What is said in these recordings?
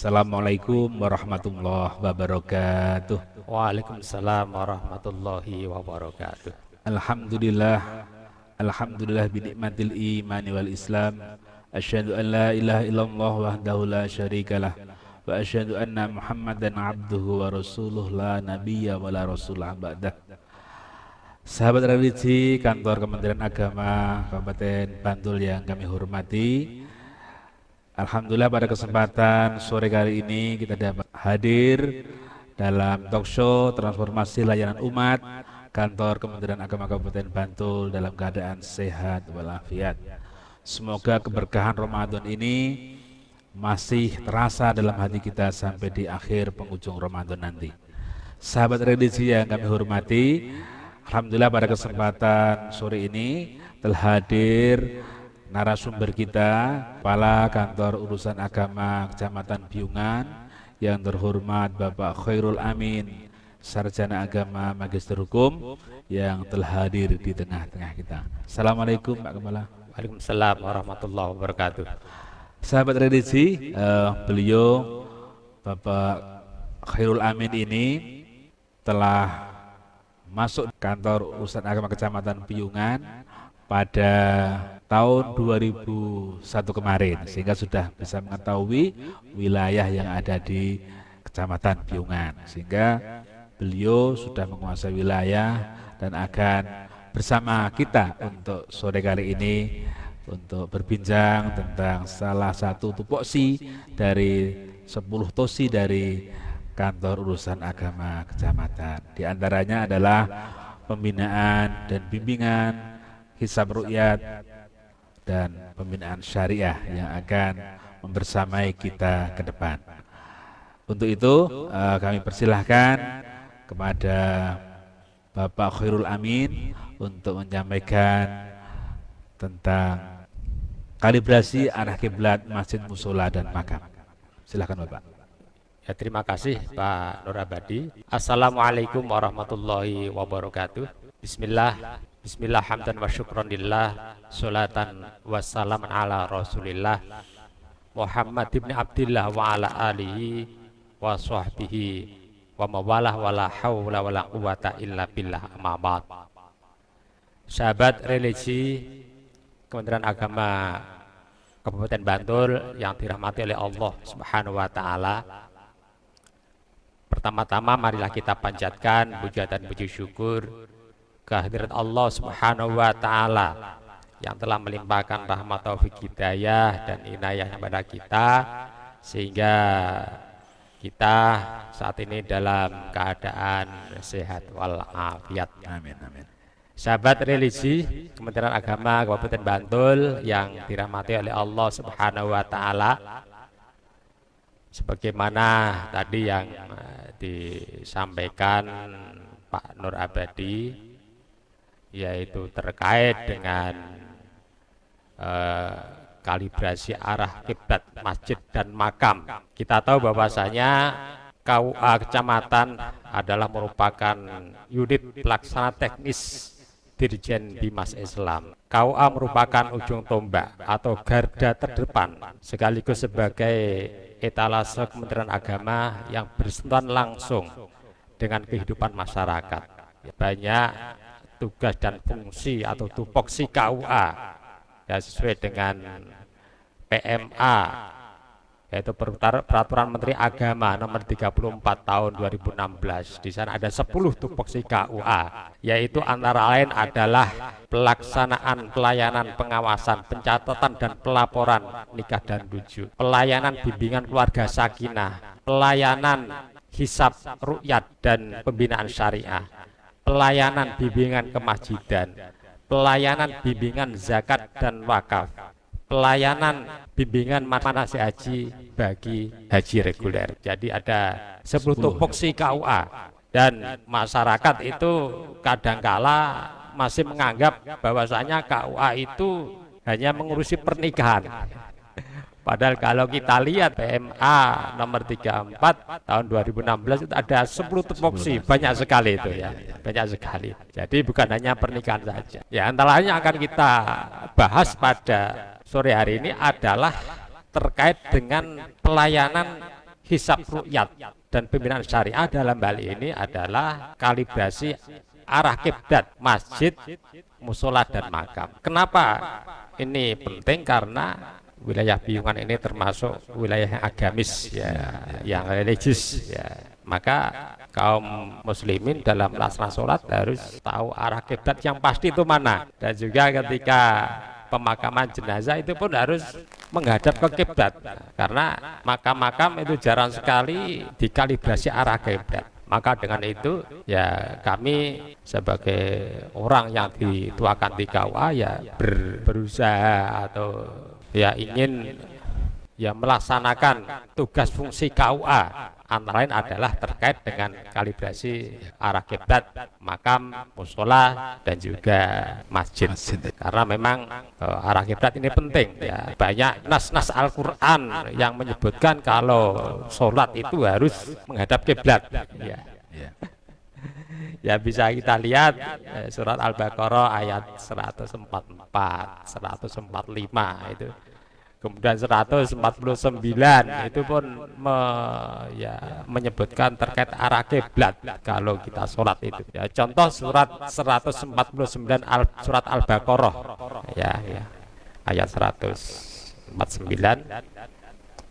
Assalamualaikum warahmatullahi wabarakatuh. Waalaikumsalam warahmatullahi wabarakatuh. Alhamdulillah, alhamdulillah binikmatil imani wal islam. Asyhadu an la ilaha illallah wahdahu la syarikalah wa asyhadu anna Muhammadan abduhu wa rasuluh la nabiyya wa la rasulah ba'dah. Sahabat religi kantor Kementerian Agama Kabupaten Bantul yang kami hormati, alhamdulillah pada kesempatan sore kali ini kita dapat hadir dalam talk show transformasi layanan umat kantor Kementerian Agama Kabupaten Bantul dalam keadaan sehat walafiat. Semoga keberkahan Ramadan ini masih terasa dalam hati kita sampai di akhir penghujung Ramadan nanti. Sahabat religi yang kami hormati, alhamdulillah pada kesempatan sore ini telah hadir narasumber kita, Kepala Kantor Urusan Agama Kecamatan Piungan yang terhormat Bapak Khairul Amin, Sarjana Agama Magister Hukum yang telah hadir di tengah-tengah kita. Assalamualaikum Pak Kepala. Waalaikumsalam warahmatullahi wabarakatuh. Sahabat religi, beliau Bapak Khairul Amin ini telah masuk kantor Urusan Agama Kecamatan Piungan pada tahun 2001 kemarin, sehingga sudah bisa mengetahui wilayah yang ada di Kecamatan Piungan, sehingga beliau sudah menguasai wilayah dan akan bersama kita untuk sore kali ini untuk berbincang tentang salah satu tupoksi dari 10 tosi dari kantor urusan agama kecamatan. Di antaranya adalah pembinaan dan bimbingan hisab ru'yat dan pembinaan syariah yang akan membersamai kita ke depan. Untuk itu kami persilahkan kepada Bapak Khairul Amin untuk menyampaikan tentang kalibrasi arah kiblat masjid musola dan makam. Silakan Bapak. Ya, terima kasih Pak Nur Abadi. Assalamualaikum warahmatullahi wabarakatuh. Bismillah hamdan wa syukran lillah, salatan wassalaman ala rasulillah Muhammad ibn Abdillah wa ala alihi wa sahbihi wa mawalah wa la hawla wa la quwata illa billah, amma ba'd. Sahabat religi Kementerian Agama Kabupaten Bantul yang dirahmati oleh Allah Subhanahu wa taala, pertama-tama marilah kita panjatkan puja dan puji syukur kehadirat Allah Subhanahu wa taala yang telah melimpahkan rahmat taufik hidayah dan inayah kepada kita sehingga kita saat ini dalam keadaan sehat walafiat. Amin, amin. Sahabat religi Kementerian Agama Kabupaten Bantul yang dirahmati oleh Allah Subhanahu wa taala, sebagaimana tadi yang disampaikan Pak Nur Abadi, yaitu terkait dengan kalibrasi arah kiblat masjid dan makam. Kita tahu bahwasanya KUA Kecamatan adalah merupakan unit pelaksana teknis Dirjen Bimas Islam. KUA merupakan ujung tombak atau garda terdepan sekaligus sebagai etalase Kementerian Agama yang bersentuhan langsung dengan kehidupan masyarakat. Banyak tugas dan fungsi atau tupoksi KUA ya, sesuai dengan PMA, yaitu Peraturan Menteri Agama nomor 34 tahun 2016. Di sana ada 10 tupoksi KUA, yaitu antara lain adalah pelaksanaan pelayanan pengawasan, pencatatan dan pelaporan nikah dan rujuk, pelayanan bimbingan keluarga sakinah, pelayanan hisab ru'yat dan pembinaan syariah, pelayanan bimbingan kemasjidan, pelayanan bimbingan zakat dan wakaf, pelayanan bimbingan manasik haji bagi haji reguler. Jadi ada 10 tupoksi KUA, dan masyarakat itu kadangkala masih menganggap bahwasanya KUA itu hanya mengurusi pernikahan. Padahal kalau kita lihat PMA nomor 34 tahun 2016 itu ada 10 tupoksi, banyak sekali itu ya, banyak sekali. Jadi bukan hanya pernikahan saja. Ya, antara lain yang akan kita bahas pada sore hari ini adalah terkait dengan pelayanan hisab ru'yat dan pembinaan syariah dalam hal ini adalah kalibrasi arah kiblat masjid, musola dan makam. Kenapa ini penting? Karena wilayah Piungan ini termasuk wilayah yang agamis ya, yang religius ya. Maka kaum muslimin dalam melaksanakan sholat harus tahu arah kiblat yang pasti itu mana. Dan juga ketika pemakaman jenazah itu pun harus menghadap ke kiblat, karena makam-makam itu jarang sekali dikalibrasi arah kiblat. Maka dengan itu ya kami sebagai orang yang dituakan di KUA ya berusaha atau ya ingin ya melaksanakan tugas fungsi KUA, antara lain adalah terkait dengan kalibrasi arah kiblat, makam, musola dan juga masjid. Karena memang arah kiblat ini penting ya. Banyak nas-nas Al-Qur'an yang menyebutkan kalau sholat itu harus menghadap kiblat ya. Ya bisa kita lihat surat Al-Baqarah ayat 144, 145 itu. Kemudian 149 itu pun menyebutkan terkait arah kiblat kalau kita sholat itu. Ya, contoh surat 149 surat Al-Baqarah ya, ayat 149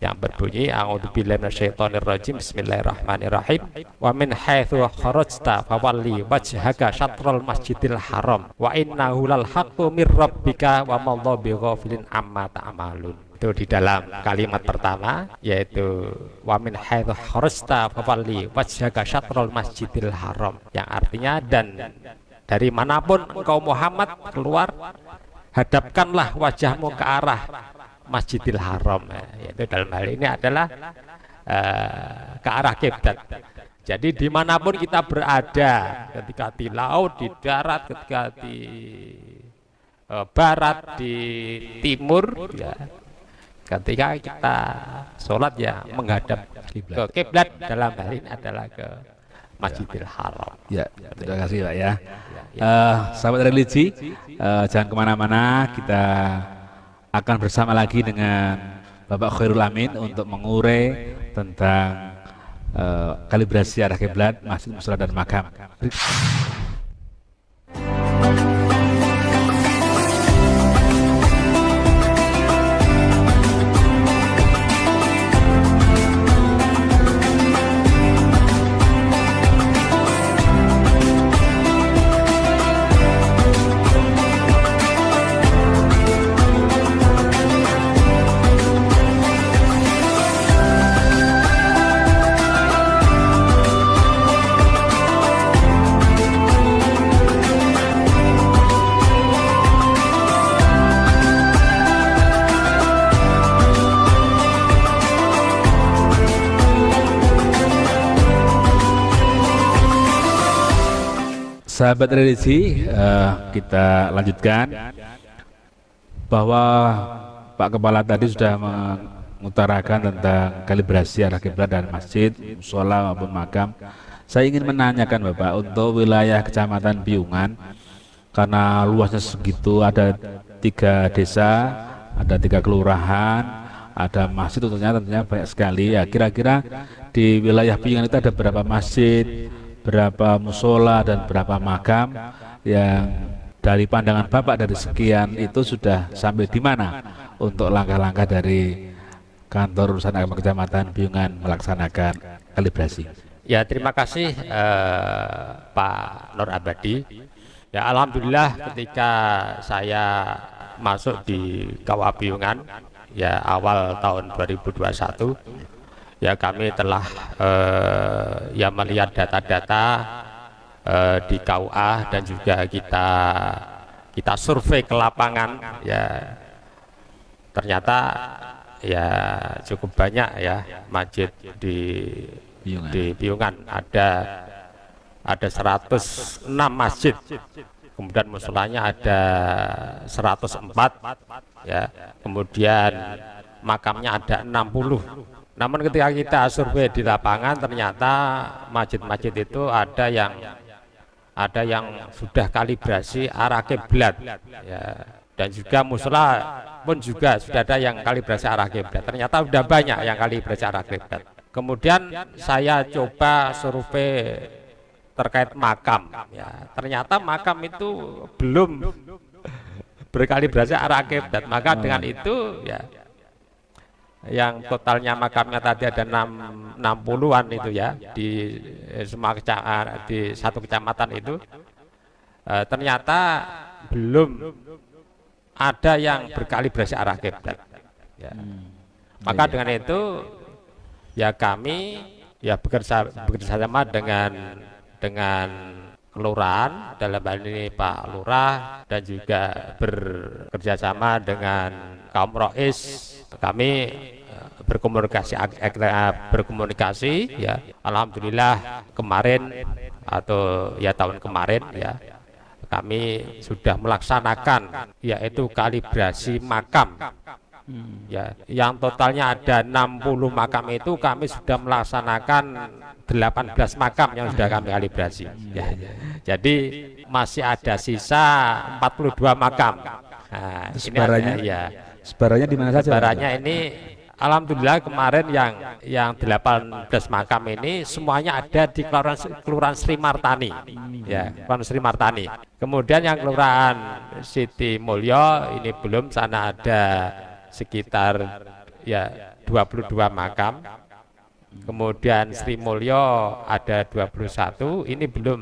yang berbunyi a'udzubillahi minasyaitonirrajim bismillahirrahmanirrahim wa min haitsu kharajta fawalli wajhaka syatrul masjidil haram wa innahu lal haqqu mir rabbika wa mallahu bighafilin amma ta'malun. Itu di dalam kalimat pertama, yaitu wa min haitsu kharajta fawalli wajhaka syatrul masjidil haram, yang artinya dan dari manapun engkau Muhammad keluar, hadapkanlah wajahmu ke arah Masjidil Haram, yaitu dalam hal ini adalah ke arah kiblat. Jadi dimanapun kita berada, ketika di laut, di darat, ketika di barat, di timur, ya, ketika kita sholat ya menghadap ke kiblat, dalam hal ini adalah ke Masjidil Haram. Ya, terima kasih Pak ya. Sahabat religi, jangan kemana-mana, kita akan bersama lagi dengan Bapak Khairul Amin untuk mengurai tentang kalibrasi arah kiblat, masjid, musola dan makam. Sahabat religi, kita lanjutkan bahwa Pak Kepala tadi sudah mengutarakan tentang kalibrasi arah kiblat dan masjid, musola maupun makam. Saya ingin menanyakan Bapak, untuk wilayah Kecamatan Piungan, karena luasnya segitu, ada 3 desa, ada 3 kelurahan, ada masjid tentunya banyak sekali. Ya, kira-kira di wilayah Piungan itu ada berapa masjid, berapa musola dan berapa makam, yang dari pandangan Bapak dari sekian itu sudah sampai di mana untuk langkah-langkah dari kantor urusan agama Kecamatan Piungan melaksanakan kalibrasi? Ya, terima kasih Pak Nur Abadi. Ya, alhamdulillah ketika saya masuk di KUA Piungan ya awal tahun 2021, ya kami telah ya melihat data-data di KUA dan juga kita survei ke lapangan, ya ternyata ya cukup banyak ya masjid di Piungan. Ada 106 masjid, kemudian musolanya ada 104 ya, kemudian makamnya ada 60. Namun ketika kita survei di lapangan, ternyata masjid-masjid itu ada yang sudah kalibrasi arah kiblat ya, dan juga musola pun juga sudah ada yang kalibrasi arah kiblat. Ternyata sudah banyak yang kalibrasi arah kiblat. Kemudian saya coba survei terkait makam, ya ternyata makam itu belum berkalibrasi arah kiblat. Maka dengan itu ya yang totalnya makamnya tadi ada 60-an itu ya di semua di satu kecamatan itu, ternyata belum ada yang berkalibrasi arah kiblat. Ya. Maka dengan itu ya kami ya bekerja sama dengan kelurahan, dalam hal ini Pak Lurah, dan juga bekerja sama dengan kaum rois. Kami berkomunikasi ya, alhamdulillah kemarin atau ya tahun kemarin ya kami sudah melaksanakan yaitu kalibrasi makam. Ya, yang totalnya ada 60 makam itu kami sudah melaksanakan 18 makam yang sudah kami kalibrasi. Ya. Jadi masih ada sisa 42 makam. Nah, Sebarannya, ini ada, ya. Sebarannya di mana saja? Sebarannya ini alhamdulillah kemarin yang 18 makam ini semuanya ada di Kelurahan Sri Martani. Ya, Kelurahan Sri Martani. Kemudian yang Kelurahan Siti Mulyo ini belum, sana ada sekitar ya 22 makam. Kemudian Sri Mulyo ada 21, ini belum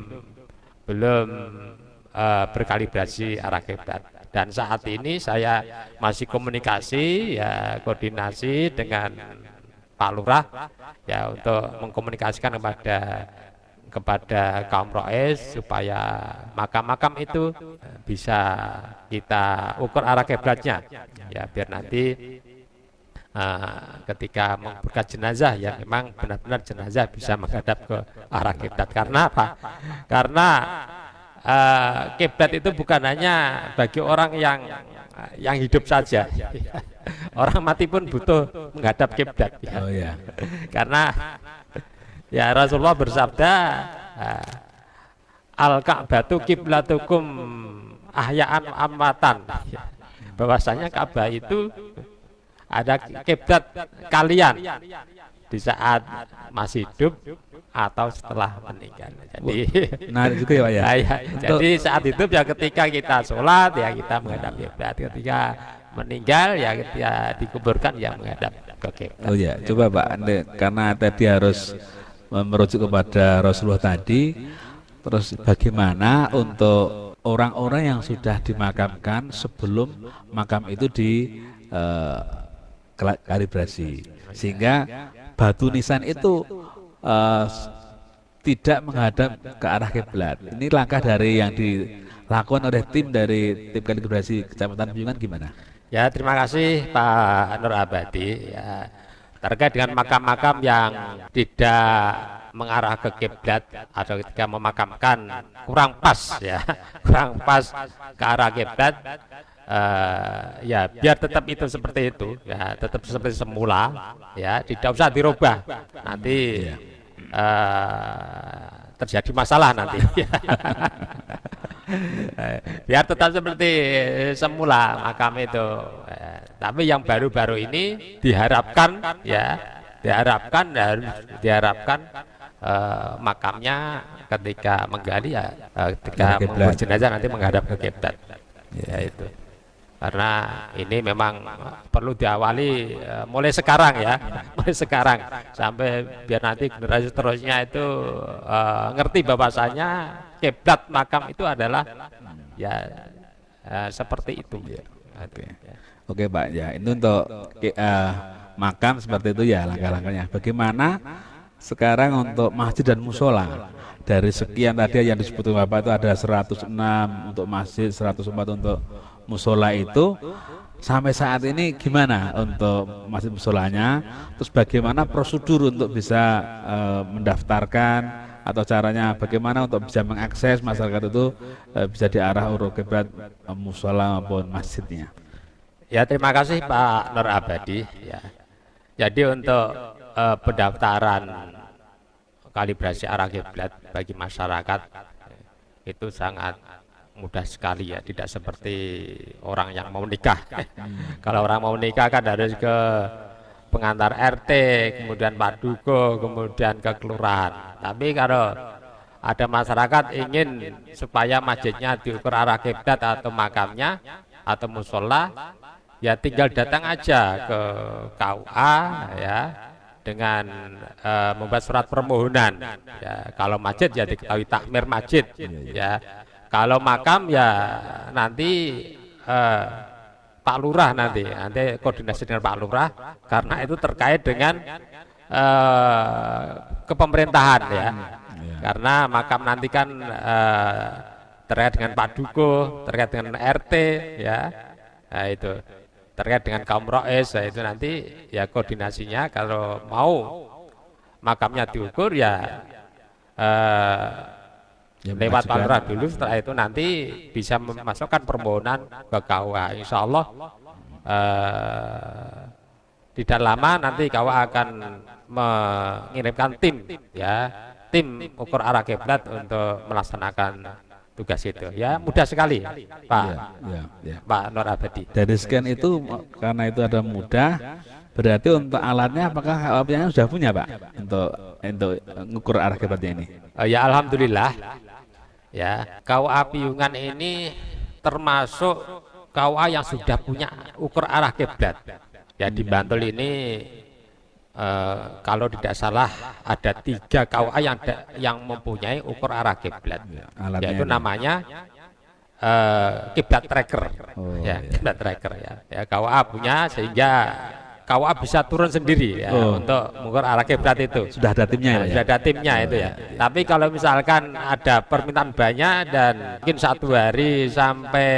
berkalibrasi arah kiblat. Dan saat ini saya masih komunikasi ya, koordinasi dengan Pak Lurah ya untuk mengkomunikasikan kepada kaum rois supaya makam-makam itu bisa kita ukur arah kiblatnya ya, biar nanti ketika membuka jenazah ya memang benar-benar jenazah bisa menghadap ke arah kiblat. Karena apa? Karena kiblat itu bukan hanya bagi orang yang hidup saja. Orang mati pun butuh menghadap kiblat. Ya. Oh ya. Karena ya Rasulullah bersabda, al-Ka'batu kiblatukum ahya'an amwatan. Bahwasanya Ka'bah itu ada kiblat kalian di saat masih hidup atau setelah meninggal. Jadi Nah juga ya Pak ya. ya, jadi saat hidup ya ketika kita sholat ya kita menghadap kiblat, ketika meninggal ya ketika dikuburkan ya menghadap ke kiblat. Oh ya, coba Pak, karena tadi harus merujuk kepada Rasulullah tadi, terus bagaimana untuk orang-orang yang sudah dimakamkan sebelum makam itu kalibrasi, sehingga batu nisan itu tidak menghadap ke arah kiblat. Ini langkah dari yang dilakukan oleh tim kalibrasi Kecamatan Piungan gimana? Ya, terima kasih Pak Nur Abadi. Ya, terkait dengan makam-makam yang tidak mengarah ke kiblat atau ketika memakamkan kurang pas ya, kurang pas ke arah kiblat, ya biar tetap itu seperti itu ya, tetap seperti semula ya, tidak usah dirubah, nanti terjadi masalah nanti. Biar tetap seperti semula makam itu. Tapi yang baru-baru ini diharapkan ya, diharapkan makamnya ketika menggali ya, ketika mengubur jenazah nanti menghadap ke kiblat. Ya itu. Karena ini memang perlu diawali mulai sekarang ya, mulai sekarang sampai biar nanti generasi seterusnya itu ngerti bahwasanya kiblat makam itu adalah ya seperti itu. Oke Pak, ya itu untuk makam seperti itu ya langkah-langkahnya. Bagaimana sekarang untuk masjid dan musola? Dari sekian tadi yang disebutkan Bapak itu ada 106 untuk masjid, 104 untuk musola itu, sampai saat ini gimana untuk masjid musolanya? Terus bagaimana prosedur untuk bisa mendaftarkan atau caranya bagaimana untuk bisa mengakses masyarakat itu bisa diarah urut kiblat musola maupun masjidnya? Ya, terima kasih Pak Nur Abadi ya. Jadi untuk pendaftaran kalibrasi arah kiblat bagi masyarakat itu sangat mudah sekali ya, tidak seperti orang yang mau nikah. Kalau orang mau nikah kan harus ke pengantar RT, kemudian Pak Duko, kemudian ke kelurahan. Tapi kalau ada masyarakat ingin supaya masjidnya diukur arah kiblat atau makamnya atau musola, ya tinggal datang aja ke KUA ya dengan membuat surat permohonan. Ya, kalau masjid ya diketahui takmir masjid ya. Kalau makam ya nanti Pak Lurah nanti koordinasi dengan Pak Lurah karena itu terkait dengan kepemerintahan ya. Karena makam nanti kan terkait dengan Pak Duko, terkait dengan RT ya. Nah, itu terkait dengan kaum rois, ya itu nanti ya koordinasinya kalau mau makamnya diukur ya lewat Pak Lurah dulu, setelah itu nanti bisa memasukkan permohonan ke KUA. Insya Allah tidak lama nanti KUA akan mengirimkan tim ya, tim ukur arah kiblat untuk melaksanakan tugas itu. Ya mudah sekali Pak Pak Nur Abadi. Dari scan itu karena itu ada mudah, berarti untuk alatnya apakah KUA sudah punya Pak untuk mengukur arah kiblatnya ini? Ya alhamdulillah ya, KUA Piungan ini termasuk KUA yang sudah punya ukur arah kiblat. Ya di Bantul ini kalau tidak salah ada 3 KUA yang mempunyai ukur arah kiblat. Yaitu namanya kiblat tracker. Ya, kiblat tracker ya. Ya KUA punya sehingga KUA bisa turun sendiri ya untuk mengukur arah kiblat itu. Sudah ada timnya ya? Sudah ada timnya itu ya. Tapi kalau misalkan ada permintaan banyak dan mungkin 1 hari sampai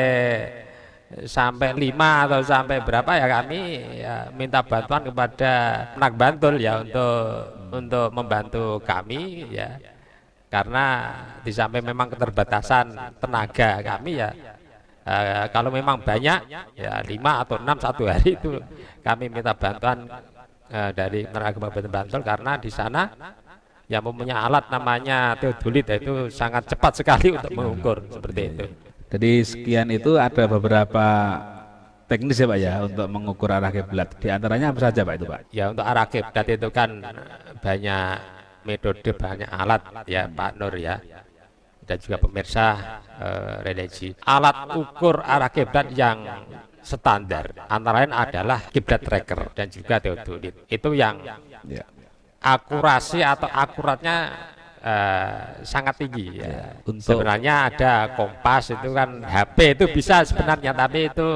5 atau sampai berapa ya, kami ya minta bantuan kepada anak Bantul ya untuk membantu kami ya. Karena di samping memang keterbatasan tenaga kami ya, kalau memang banyak ya 5 atau 6 1 hari itu kami minta bantuan dari tenaga Kabupaten Bantul, karena di sana yang mempunyai alat namanya teodolit itu sangat cepat sekali untuk mengukur seperti itu. Jadi sekian itu ada beberapa teknis ya Pak ya untuk mengukur arah kiblat. Di antaranya apa saja Pak itu Pak? Ya untuk arah kiblat itu kan banyak metode, banyak alat ya Pak Nur ya. Dan juga pemirsa religi. Alat ukur arah kiblat yang standar antara lain adalah kiblat tracker dan juga teodolit. Itu yang akurasi atau akuratnya sangat tinggi ya. Sebenarnya ada kompas itu kan, HP itu bisa sebenarnya, tapi itu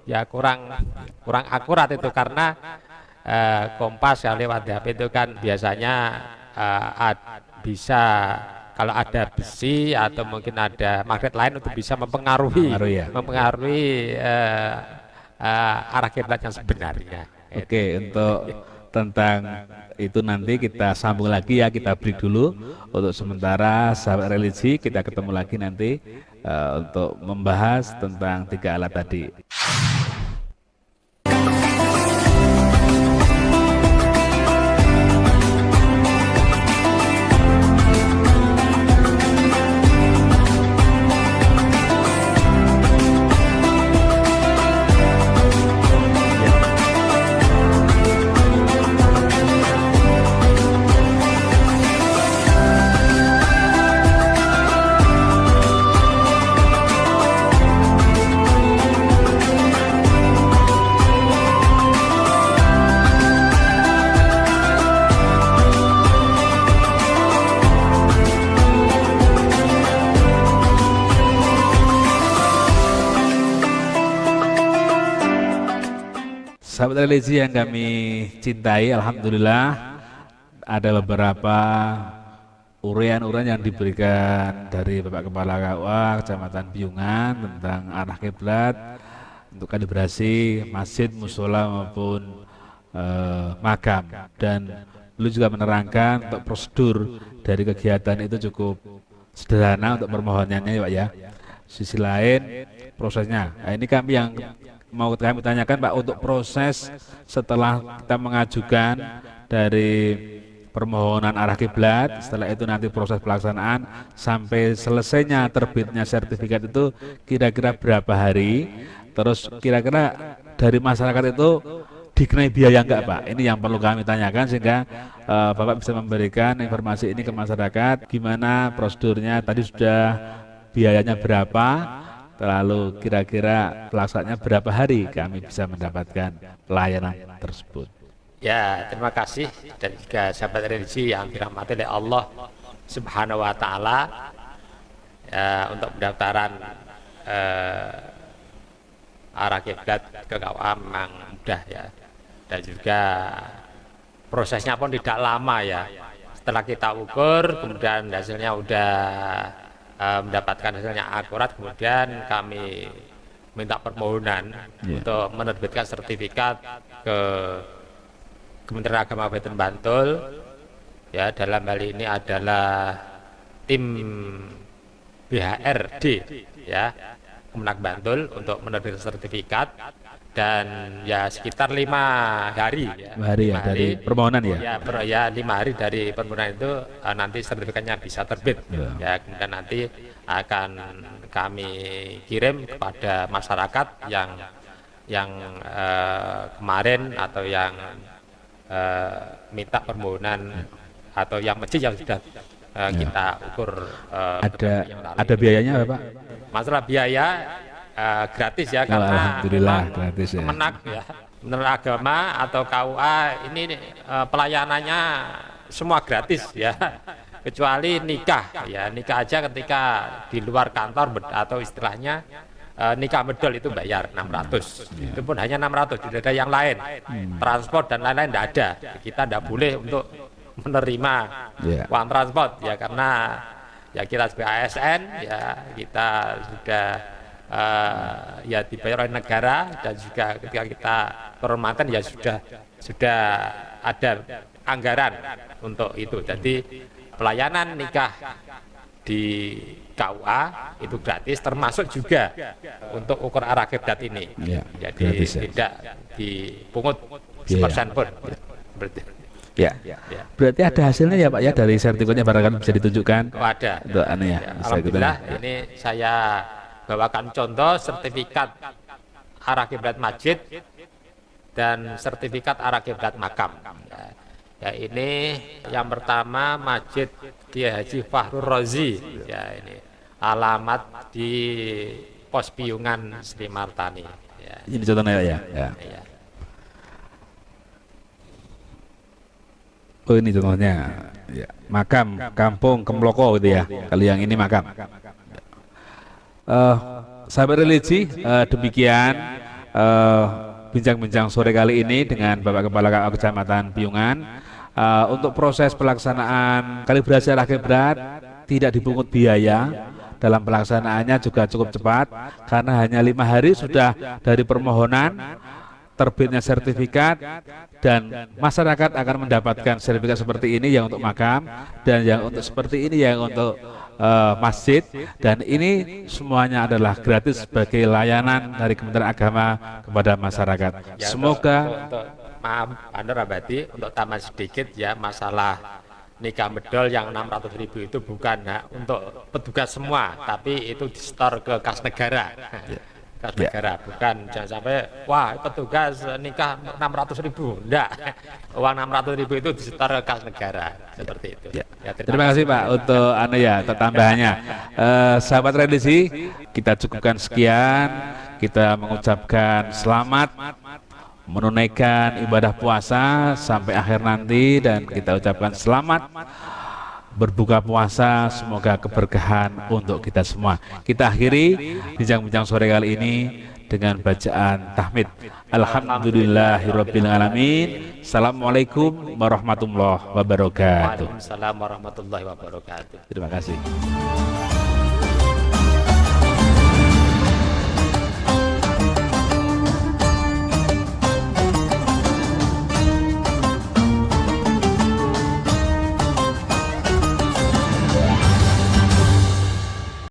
ya kurang akurat itu karena kompas yang lewat HP itu kan biasanya bisa kalau ada besi atau mungkin ada magnet lain untuk bisa mempengaruhi arah kiblat yang sebenarnya. Oke, untuk tentang itu nanti kita sambung lagi ya, kita break dulu untuk sementara. Sahabat religi, kita ketemu lagi nanti untuk membahas tentang 3 alat tadi. Sahabat religi yang kami cintai, alhamdulillah ada beberapa uraian-uraian yang diberikan dari Bapak Kepala KUA Kecamatan Piungan tentang arah kiblat untuk kalibrasi masjid, musola maupun makam, dan beliau juga menerangkan untuk prosedur dari kegiatan itu cukup sederhana untuk permohonannya ya Pak ya. Sisi lain prosesnya, nah, ini kami yang mau kami tanyakan Pak, untuk proses setelah kita mengajukan dari permohonan arah kiblat, setelah itu nanti proses pelaksanaan sampai selesainya terbitnya sertifikat itu kira-kira berapa hari? Terus kira-kira dari masyarakat itu dikenai biaya enggak Pak? Ini yang perlu kami tanyakan sehingga Bapak bisa memberikan informasi ini ke masyarakat. Gimana prosedurnya? Tadi sudah biayanya berapa? Lalu kira-kira pelaksanaannya berapa hari kami bisa mendapatkan pelayanan tersebut? Ya, terima kasih dan juga sahabat religi yang dirahmati oleh Allah Subhanahu wa taala. Ya, untuk pendaftaran arah kiblat ke KUA memang mudah ya. Dan juga prosesnya pun tidak lama ya. Setelah kita ukur, kemudian hasilnya udah mendapatkan hasilnya akurat, kemudian kami minta permohonan untuk menerbitkan sertifikat ke Kementerian Agama Kabupaten Bantul. Ya, dalam hal ini adalah tim BHRD ya Kemenak Bantul untuk menerbitkan sertifikat, dan ya sekitar 5 hari ya. 5 hari ya dari permohonan ya. Ya 5 hari dari permohonan itu nanti sertifikatnya bisa terbit. Ya, kemudian nanti akan kami kirim kepada masyarakat yang kemarin atau yang minta permohonan atau yang masjid yang sudah kita ukur. Ada biayanya Pak? Masalah biaya gratis ya, karena alhamdulillah gratis ya. Kemenak ya, Kementerian Agama atau KUA ini pelayanannya semua gratis ya, kecuali nikah ya. Nikah aja ketika di luar kantor atau istilahnya nikah medol itu bayar 600. Itu pun hanya 600, tidak ada yang lain. Transport dan lain-lain tidak ada. Kita tidak boleh untuk menerima uang transport ya, karena ya kita sebagai ASN ya kita sudah ya dibayar oleh negara, dan juga ketika kita kehormatan ya sudah ada anggaran untuk itu. Jadi pelayanan nikah di KUA itu gratis, termasuk juga untuk ukur arah kiblat ini. Jadi gratis, tidak dipungut 1% pun. Ya. Berarti ada hasilnya ya Pak ya dari sertifikatnya, barangkali bisa ditunjukkan. Oh, ada. Untuk ya. Alhamdulillah, ini saya bawakan contoh sertifikat arah kiblat masjid dan sertifikat arah kiblat makam. Ya, ini yang pertama Masjid Kiai Haji Fakhrur Razi. Ya, ini alamat di Pos Piyungan Sri Martani. Ya. Ini contohnya ya. Ya. Oh, ini contohnya ya. Makam Kampung Kemloko gitu ya. Kali yang ini makam. Sahabat religi, demikian bincang-bincang sore kali ini dengan Bapak Kepala KUA Kecamatan Piyungan. Untuk proses pelaksanaan kalibrasi arah kiblat tidak dipungut biaya. Dalam pelaksanaannya juga cukup cepat, karena hanya 5 hari sudah dari permohonan terbitnya sertifikat, dan masyarakat akan mendapatkan sertifikat seperti ini yang untuk makam, dan yang untuk seperti ini yang untuk masjid, dan ini semuanya adalah gratis sebagai layanan dari Kementerian Agama kepada masyarakat. Ya, Semoga maaf Anda Rabati, untuk tambah sedikit ya, masalah nikah medol yang 600.000 itu bukan untuk petugas semua, tapi itu di store ke kas negara. Kas negara, bukan jangan sampai wah petugas nikah 600.000, enggak. Uang 600.000 itu disetor ke kas negara, seperti itu. Terima kasih Pak untuk tambahannya. Sahabat religi, kita cukupkan sekian. Kita mengucapkan selamat menunaikan ibadah puasa sampai akhir nanti, dan kita ucapkan selamat berbuka puasa, semoga keberkahan untuk kita semua. Kita akhiri bincang-bincang sore kali ini dengan bacaan tahmid. Alhamdulillahirabbil alamin. Assalamualaikum warahmatullahi wabarakatuh. Waalaikumsalam warahmatullahi wabarakatuh. Terima kasih.